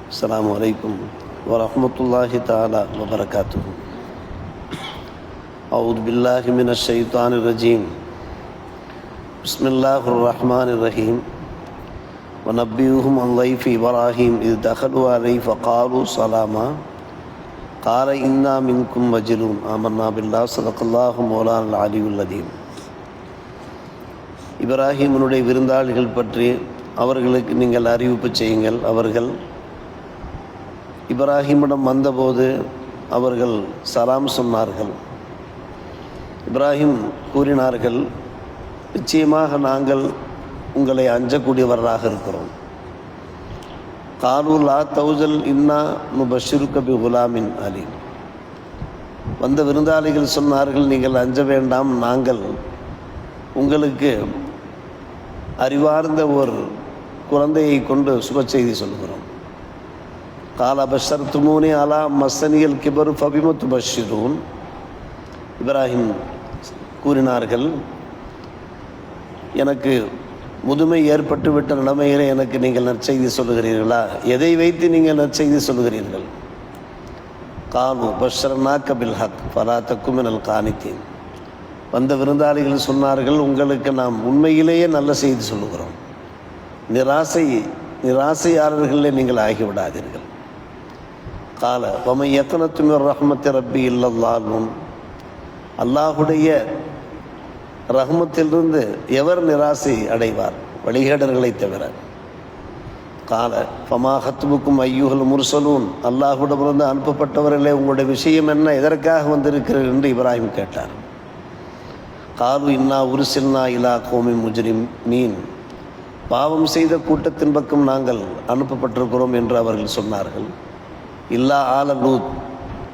அஸ்ஸலாமு அலைக்கும் வரஹ்மத்துல்லாஹி தஆலா வபரகாத்துஹு. அஊது பில்லாஹி மினஷ் ஷைத்தானிர் ரஜீம். பிஸ்மில்லாஹிர் ரஹ்மானிர் ரஹீம். வநப்பியுஹும் அன் லைஃபி இப்ராஹீம் இஸ் தகலு அலைஹி ஃபகாலு ஸலாமா கால இன்னா மின்கும் வஜிலூன் ஆமன்னா பில்லாஹ் ஸதகல்லாஹு மௌலானல் அலியுல் அதீம். இப்ராஹீமுடைய விருந்தாளிகள் பற்றி அவர்களுக்கு நீங்கள் அறிவிப்பு செய்யுங்கள். அவர்கள் இப்ராஹீமிடம் வந்தபோது அவர்கள் சலாம் சொன்னார்கள். இப்ராஹிம் கூறினார்கள், நிச்சயமாக நாங்கள் உங்களை அஞ்சக்கூடியவராக இருக்கிறோம். காலு லா தௌசல் இன்னா நுபஷிருக பி குலாமின் அலீம். வந்த விருந்தாளிகள் சொன்னார்கள், நீங்கள் அஞ்ச வேண்டாம், நாங்கள் உங்களுக்கு அறிவார்ந்த ஒரு குழந்தையை கொண்டு சுப செய்தி சொல்கிறோம். கால பஷர் துமூனி அலா மஸ்ஸனியல் கிபரு ஃபபிமத்து பஷிரூன். இப்ராஹிம் கூறினார்கள், எனக்கு முதுமை ஏற்பட்டு விட்ட நிலைமையிலே எனக்கு நீங்கள் நற்செய்தி சொல்லுகிறீர்களா? எதை வைத்து நீங்கள் நற்செய்தி சொல்லுகிறீர்கள்? காலு பஷர்னாக பில் ஹக் ஃபலா தக்கு மினல் கானித்தீன். வந்த விருந்தாளிகள் சொன்னார்கள், உங்களுக்கு நாம் உண்மையிலேயே நல்ல செய்தி சொல்லுகிறோம், நிராசையாளர்களே நீங்கள் ஆகிவிடாதீர்கள். கால வமை யக்னத்து மிர் ரஹ்மத்தி ரப்பி இல்லல்லாஹ். அல்லாஹுடைய ரஹ்மத்திலிருந்து எவர் நிராசை அடைவார்? வழிகேடர்களை தவிர. கால ஃபமா ஹத்புக்கும் ஐயுஹல் முர்சலூன். அல்லாஹுடமிருந்து அனுப்பப்பட்டவர்களே, உங்களுடைய விஷயம் என்ன, எதற்காக வந்திருக்கிறீர்கள் என்று இப்ராஹிம் கேட்டார். காலு இன்னா உருசில்னா இலா கோமி முஜ்ரிம் மீன். பாவம் செய்த கூட்டத்தின் பக்கம் நாங்கள் அனுப்பப்பட்டிருக்கிறோம் என்று அவர்கள் சொன்னார்கள். இல்லா ஆல லூத்,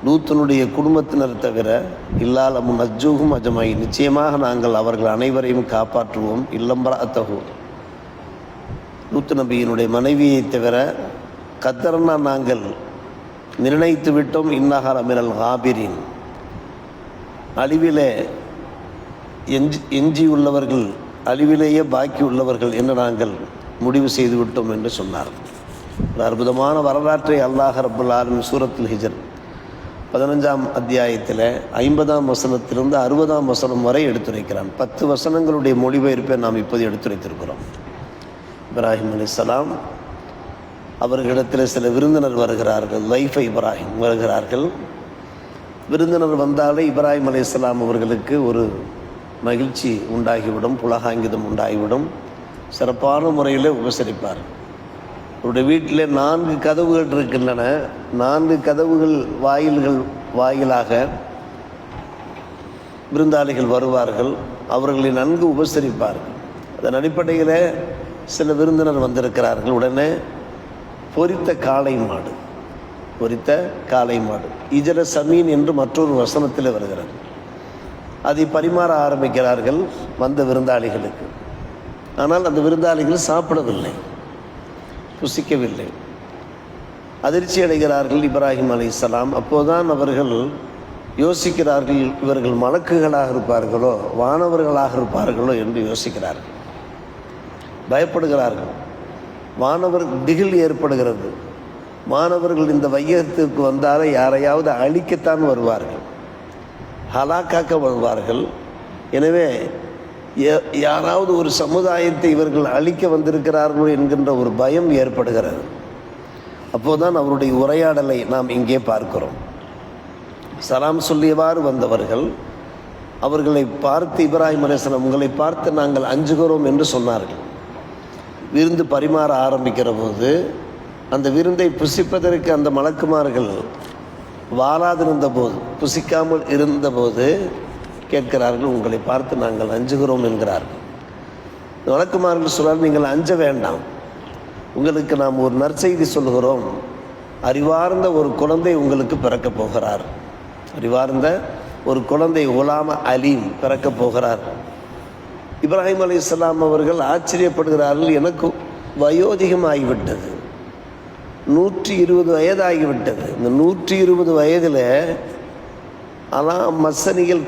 லூத்தினுடைய குடும்பத்தினர் தவிர. இல்லால முன்னஜூகும் அஜமை, நிச்சயமாக நாங்கள் அவர்கள் அனைவரையும் காப்பாற்றுவோம். இல்லம்பரா அத்தகு, லூத் நபியினுடைய மனைவியை தவிர. கத்தரனா, நாங்கள் நிர்ணயித்து விட்டோம். இன்னஹார் அமிரல் ஹாபிரின், அழிவிலே எஞ்சியுள்ளவர்கள், அழிவிலேயே பாக்கி உள்ளவர்கள் என்று நாங்கள் முடிவு செய்து விட்டோம் என்று சொன்னார்கள். ஒரு அற்புதமான வரலாற்றை அல்லாஹ் ரப்பல் ஆலமீன் சூரத்துல் ஹிஜர் 15ஆம் அத்தியாயத்தில் 50ஆம் வசனத்திலிருந்து 60ஆம் வசனம் வரை எடுத்துரைக்கிறான். 10 வசனங்களுடைய மொழிபெயர்ப்பை நாம் இப்போது எடுத்துரைத்திருக்கிறோம். இப்ராஹிம் அலைஹிஸ்ஸலாம் அவர்களிடத்தில் சில விருந்தினர் வருகிறார்கள். லைஃபை இப்ராஹிம் வருகிறார்கள். விருந்தினர் வந்தாலே இப்ராஹிம் அலைஹிஸ்ஸலாம் அவர்களுக்கு ஒரு மகிழ்ச்சி உண்டாகிவிடும், புலகாங்கிதம் உண்டாகிவிடும். சிறப்பான முறையில் உபசரிப்பார். அவருடைய வீட்டில் 4 கதவுகள் இருக்கின்றன. 4 கதவுகள் வாயிலாக விருந்தாளிகள் வருவார்கள். அவர்களை நன்கு உபசரிப்பார்கள். அதன் அடிப்படையில் சில விருந்தினர் வந்திருக்கிறார்கள். உடனே பொரித்த காளை மாடு இஜர சமீன் என்று மற்றொரு வசனத்தில் வருகிறது. அதை பரிமாற ஆரம்பிக்கிறார்கள் வந்த விருந்தாளிகளுக்கு. ஆனால் அந்த விருந்தாளிகள் சாப்பிடவில்லை, புசிக்கவில்லை. அதிர்ச்சி அடைகிறார்கள் இப்ராஹிம் அலைஹிஸ்ஸலாம். அப்போதுதான் அவர்கள் யோசிக்கிறார்கள், இவர்கள் மலக்குகளாக இருப்பார்களோ வானவர்களாக இருப்பார்களோ என்று யோசிக்கிறார்கள். பயப்படுகிறார்கள். வானவர் திகில் ஏற்படுகிறது. மாணவர்கள் இந்த வையகத்துக்கு வந்தாலே யாரையாவது அழிக்கத்தான் வருவார்கள், ஹலாக்காக்க வருவார்கள். எனவே யாராவது ஒரு சமுதாயத்தை இவர்கள் அழிக்க வந்திருக்கிறார்கள் என்கின்ற ஒரு பயம் ஏற்படுகிறது. அப்போதுதான் அவருடைய உரையாடலை நாம் இங்கே பார்க்கிறோம். சலாம் சொல்லியவாறு வந்தவர்கள் அவர்களை பார்த்து, இப்ராஹிம் அலைஹிஸ்ஸலாம் உங்களை பார்த்து நாங்கள் அஞ்சுகிறோம் என்று சொன்னார்கள். விருந்து பரிமாற ஆரம்பிக்கிற போது அந்த விருந்தை புசிப்பதற்கு அந்த மலக்குமார்கள் வாராதிருந்த போது, புசிக்காமல் இருந்தபோது கேட்கிறார்கள், உங்களை பார்த்து நாங்கள் அஞ்சுகிறோம் என்கிறார்கள். வழக்குமார்கள் சொல்றார்கள், நீங்கள் அஞ்ச வேண்டாம், உங்களுக்கு நாம் ஒரு நற்செய்தி சொல்கிறோம். அறிவார்ந்த ஒரு குழந்தை உங்களுக்கு பிறக்கப் போகிறார். அறிவார்ந்த ஒரு குழந்தை குலாம் அலீம் பிறக்கப் போகிறார். இப்ராஹிம் அலைஹிஸ்ஸலாம் அவர்கள் ஆச்சரியப்படுகிறார்கள். எனக்கு வயோதிகம் ஆகிவிட்டது, 120 வயதாகிவிட்டது. இந்த 120 வயதில் அலா மஸ்ஸனியல்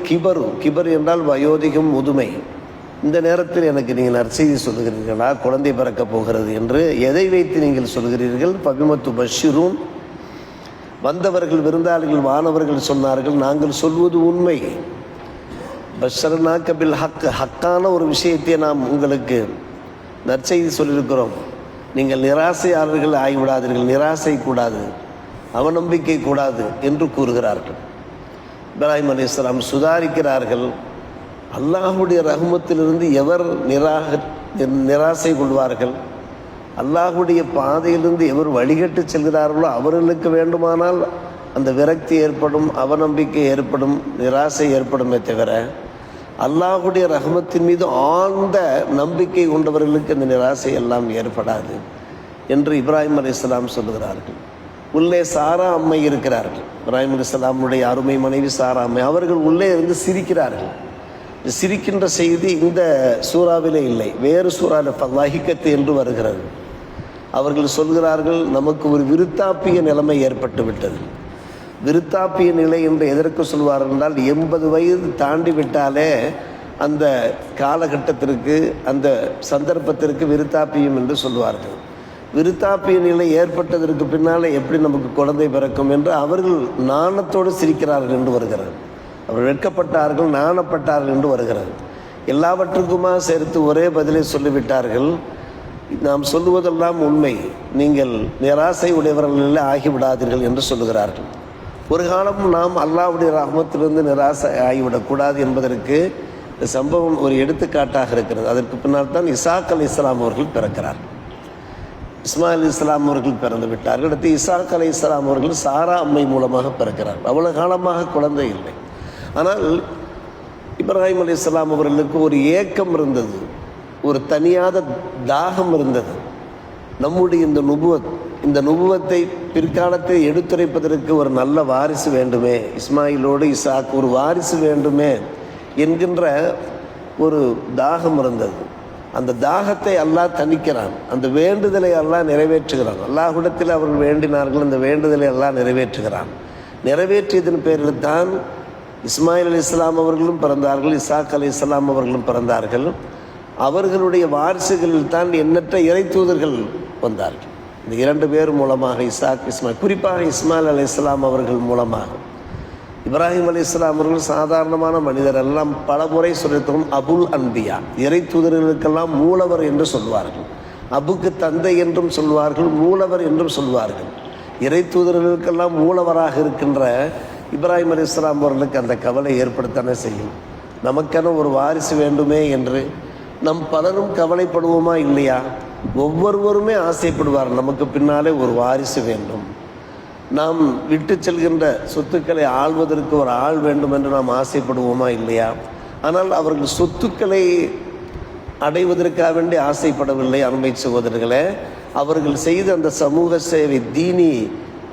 கிபர் என்றால் வயோதிகம், முதுமை. இந்த நேரத்தில் எனக்கு நீங்கள் நற்செய்தி சொல்லுகிறீர்களா, குழந்தை பிறக்கப் போகிறது என்று எதை வைத்து நீங்கள் சொல்கிறீர்கள்? பபிமத்து பஷிரூன், வந்தவர்கள் விருந்தாளிகள் வானவர்கள் சொன்னார்கள், நாங்கள் சொல்வது உண்மை. பஷர்னாக்க பில் ஹக், ஹக்கான ஒரு விஷயத்தை நாம் உங்களுக்கு நற்செய்தி சொல்லியிருக்கிறோம். நீங்கள் நிராசையாளர்கள் ஆகிவிடாதீர்கள், நிராசை கூடாது, அவநம்பிக்கை கூடாது என்று கூறுகிறார்கள். இப்ராஹிம் அலைஹிஸ்ஸலாம் சுதாரிக்கிறார்கள். அல்லாஹுடைய ரஹ்மத்திலிருந்து எவர் நிராசை கொள்வார்கள்? அல்லாஹுடைய பாதையிலிருந்து எவர் வழிகட்டு செல்கிறார்களோ அவர்களுக்கு வேண்டுமானால் அந்த விரக்தி ஏற்படும், அவநம்பிக்கை ஏற்படும், நிராசை ஏற்படுமே தவிர அல்லாஹுடைய ரஹ்மத்தின் மீது ஆழ்ந்த நம்பிக்கை கொண்டவர்களுக்கு இந்த நிராசை எல்லாம் ஏற்படாது என்று இப்ராஹிம் அலைஹிஸ்ஸலாம் சொல்லுகிறார்கள். உள்ளே சாரா அம்மை இருக்கிறார்கள். இப்ராஹிம் அலைஹிஸ்ஸலாமுடைய அருமை மனைவி சாரா அம்மை, அவர்கள் உள்ளே இருந்து சிரிக்கிறார்கள். சிரிக்கின்ற செய்தி இந்த சூறாவிலே இல்லை, வேறு சூறாவில் ஃபலாஹிகத்து என்று வருகிறது. அவர்கள் சொல்கிறார்கள், நமக்கு ஒரு விருத்தாப்பிய நிலைமை ஏற்பட்டு விட்டது. விருத்தாப்பிய நிலை என்று எதற்கு சொல்வார்கள் என்றால், 80 வயது தாண்டி விட்டாலே அந்த காலகட்டத்திற்கு, அந்த சந்தர்ப்பத்திற்கு விருத்தாப்பியம் என்று சொல்வார்கள். விருத்தாப்பிய நிலை ஏற்பட்டதற்கு பின்னாலே எப்படி நமக்கு குழந்தை பிறக்கும் என்று அவர்கள் நாணத்தோடு சிரிக்கிறார்கள் என்று வருகிறது. அவர் வெட்கப்பட்டார்கள், நாணப்பட்டார்கள் என்று வருகிறது. எல்லாவற்றுக்குமா சேர்த்து ஒரே பதிலை சொல்லிவிட்டார்கள், நாம் சொல்லுவதெல்லாம் உண்மை, நீங்கள் நிராசை உடையவர்கள் ஆகிவிடாதீர்கள் என்று சொல்லுகிறார்கள். ஒரு காலம் நாம் அல்லாஹ்வுடைய ரஹ்மத்திலிருந்து நிராசை ஆகிவிடக்கூடாது என்பதற்கு இந்த சம்பவம் ஒரு எடுத்துக்காட்டாக இருக்கிறது. அதற்கு பின்னால் தான் இசாக் அலைஹிஸ்ஸலாம் அவர்கள் பிறக்கிறார். இஸ்மாயில் அலைஹிஸ்ஸலாம் அவர்கள் பிறந்து விட்டார்கள். அடுத்து இசாக் அலைஹிஸ்ஸலாம் அவர்கள் சாரா அம்மை மூலமாக பிறக்கிறார். அவ்வளவு காலமாக குழந்தை இல்லை. ஆனால் இப்ராஹிம் அலைஹிஸ்ஸலாம் அவர்களுக்கு ஒரு ஏக்கம் இருந்தது, ஒரு தனியாத தாகம் இருந்தது. நம்முடைய இந்த நுபுவத்தை பிற்காலத்தை எடுத்துரைப்பதற்கு ஒரு நல்ல வாரிசு வேண்டுமே, இஸ்மாயிலோடு இசாக் ஒரு வாரிசு வேண்டுமே என்கின்ற ஒரு தாகம் இருந்தது. அந்த தாகத்தை அல்லாஹ் தணிக்கிறான், அந்த வேண்டுதலை அல்லாஹ் நிறைவேற்றுகிறான். அல்லாஹ்விடத்தில் அவர்கள் வேண்டினார்கள், அந்த வேண்டுதலை அல்லாஹ் நிறைவேற்றுகிறான். நிறைவேற்றியதன் பேரில் தான் இஸ்மாயில் அலைஹிஸ்ஸலாம் அவர்களும் பிறந்தார்கள், இசாக் அலைஹிஸ்ஸலாம் அவர்களும் பிறந்தார்கள். அவர்களுடைய வாரிசுகளில் தான் எண்ணற்ற இறை தூதர்கள் வந்தார்கள். இந்த 2 பேர் மூலமாக, இஸ்மாயில், குறிப்பாக இஸ்மாயில் அலைஹிஸ்ஸலாம் அவர்கள் மூலமாக. இப்ராஹிம் அலைஹிஸ்ஸலாம் அவர்கள் சாதாரணமான மனிதர் எல்லாம் பல முறை சொல்லித்தரும் அபுல் அன்பியா, இறை தூதர்களுக்கெல்லாம் மூலவர் என்று சொல்வார்கள். அபுக்கு தந்தை என்றும் சொல்வார்கள், மூலவர் என்றும் சொல்வார்கள். இறை தூதர்களுக்கெல்லாம் மூலவராக இருக்கின்ற இப்ராஹிம் அலைஹிஸ்ஸலாம் அவர்களுக்கு அந்த கவலை ஏற்படுத்தானே செய்யும். நமக்கென ஒரு வாரிசு வேண்டுமே என்று நம் பலரும் கவலைப்படுவோமா இல்லையா? ஒவ்வொருவருமே ஆசைப்படுவார், நமக்கு பின்னாலே ஒரு வாரிசு வேண்டும், நாம் விட்டு செல்கின்ற சொத்துக்களை ஆள்வதற்கு ஒரு ஆள் வேண்டும் என்று நாம் ஆசைப்படுவோமா இல்லையா? ஆனால் அவர்கள் சொத்துக்களை அடைவதற்காக வேண்டி ஆசைப்படவில்லை. அருமை சகோதரர்களே, அவர்கள் செய்த அந்த சமூக சேவை, தீனி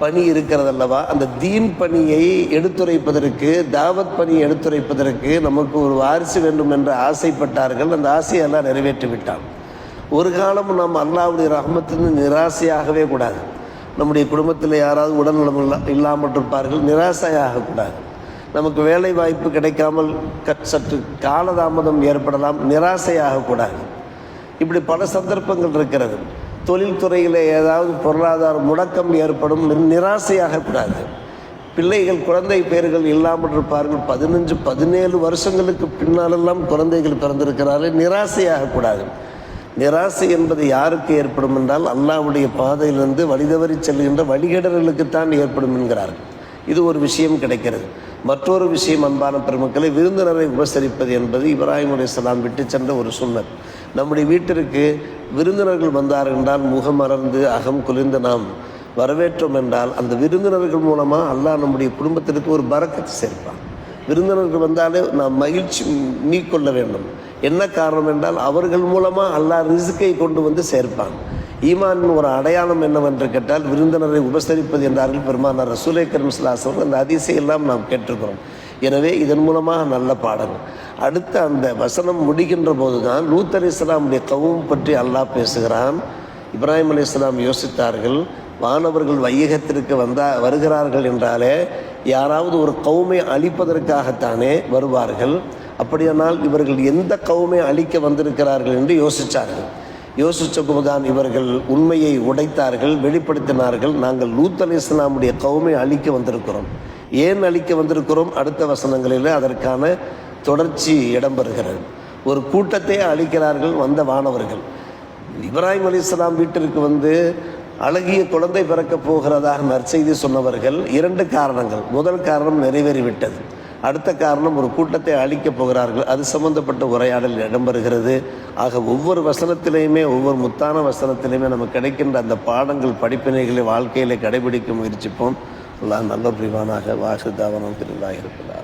பணி இருக்கிறதல்லவா, அந்த தீன் பணியை எடுத்துரைப்பதற்கு, தாவத் பணியை எடுத்துரைப்பதற்கு நமக்கு ஒரு வாரிசு வேண்டும் என்று ஆசைப்பட்டார்கள். அந்த ஆசையெல்லாம் நிறைவேற்றிவிட்டான். ஒரு காலம் நாம் அல்லாஹ்வுடைய ரஹ்மத்திலிருந்து நிராசையாகவே கூடாது. நம்முடைய குடும்பத்தில் யாராவது உடல்நலம் இல்லாமல் இருப்பார்கள், நிராசையாகக்கூடாது. நமக்கு வேலை வாய்ப்பு கிடைக்காமல் சற்று காலதாமதம் ஏற்படலாம், நிராசையாகக்கூடாது. இப்படி பல சந்தர்ப்பங்கள் இருக்கிறது. தொழில்துறையில் ஏதாவது பொருளாதார முடக்கம் ஏற்படும், நிராசையாகக்கூடாது. பிள்ளைகள், குழந்தை பேர்கள் இல்லாமல் இருப்பார்கள், 15-17 வருஷங்களுக்கு பின்னாலெல்லாம் குழந்தைகள் பிறந்திருக்கிறார்கள், நிராசையாகக்கூடாது. நிராசை என்பது யாருக்கு ஏற்படும் என்றால், அல்லாஹ்வுடைய பாதையிலிருந்து வழிதவறி செல்கின்ற வழிகேடர்களுக்குத்தான் ஏற்படும் என்கிறார்கள். இது ஒரு விஷயம் கிடைக்கிறது. மற்றொரு விஷயம், அன்பான பெருமக்களை, விருந்தினரை உபசரிப்பது என்பது இப்ராஹிம் அலைஹிஸ்ஸலாம் விட்டு சென்ற ஒரு சுன்னத். நம்முடைய வீட்டிற்கு விருந்தினர்கள் வந்தார்கள் என்றால் முகமறந்து அகம் குளிர்ந்து நாம் வரவேற்றோம் என்றால், அந்த விருந்தினர்கள் மூலமாக அல்லாஹ் நம்முடைய குடும்பத்திற்கு ஒரு பரக்கத்தை சேர்ப்பான். விருந்தினர்கள் வந்தாலே நாம் மகிழ்ச்சி நீக்கொள்ள வேண்டும். என்ன காரணம் என்றால், அவர்கள் மூலமாக அல்லாஹ் ரிஸ்கை கொண்டு வந்து சேர்ப்பான். ஈமானின் ஒரு அடையாளம் என்னவென்று கேட்டால், விருந்தினரை உபசரிப்பது என்றார்கள் பெருமானார் ரசூலே கரீம் ஸல்லல்லாஹு அலைஹி வஸல்லம். அந்த ஹதீஸை எல்லாம் நாம் கேட்டிருக்கிறோம். எனவே இதன் மூலமாக நல்ல பாடம். அடுத்த அந்த வசனம் முடிகின்ற போது தான் லூத் அலைஹிஸ்ஸலாமுடைய கௌம் பற்றி அல்லாஹ் பேசுகிறான். இப்ராஹிம் அலைஹிஸ்ஸலாம் யோசித்தார்கள், வானவர்கள் வையகத்திற்கு வருகிறார்கள் என்றாலே யாராவது ஒரு கௌமை அழிப்பதற்காகத்தானே வருவார்கள். அப்படியானால் இவர்கள் எந்த கவுமை அழிக்க வந்திருக்கிறார்கள் என்று யோசித்தார்கள். யோசித்த போதுதான் இவர்கள் உண்மையை உடைத்தார்கள், வெளிப்படுத்தினார்கள். நாங்கள் லூத் அலைஹிஸ்ஸலாமுடைய கவுமை அழிக்க வந்திருக்கிறோம். ஏன் அழிக்க வந்திருக்கிறோம்? அடுத்த வசனங்களில் அதற்கான தொடர்ச்சி இடம்பெறுகிறது. ஒரு கூட்டத்தை அழிக்கிறார்கள் வந்த வானவர்கள். இப்ராஹிம் அலைஹிஸ்ஸலாம் வீட்டிற்கு வந்து அழகிய குழந்தை பிறக்கப் போகிறதாக நற்செய்தி சொன்னவர்கள் 2 காரணங்கள். முதல் காரணம் நிறைவேறிவிட்டது. அடுத்த காரணம் ஒரு கூட்டத்தை அழிக்கப் போகிறார்கள். அது சம்பந்தப்பட்ட உரையாடல் இடம்பெறுகிறது. ஆக ஒவ்வொரு வசனத்திலையுமே, ஒவ்வொரு முத்தான வசனத்திலையுமே நமக்கு கிடைக்கின்ற அந்த பாடங்கள், படிப்பினைகளை வாழ்க்கையில் கடைபிடிக்க முயற்சிப்போம். அல்லாஹ் நல்ல புரிவானாக. வாஹிர் தாவானா அல்ஹம்துலில்லாஹி ரப்பில் ஆலமீன்.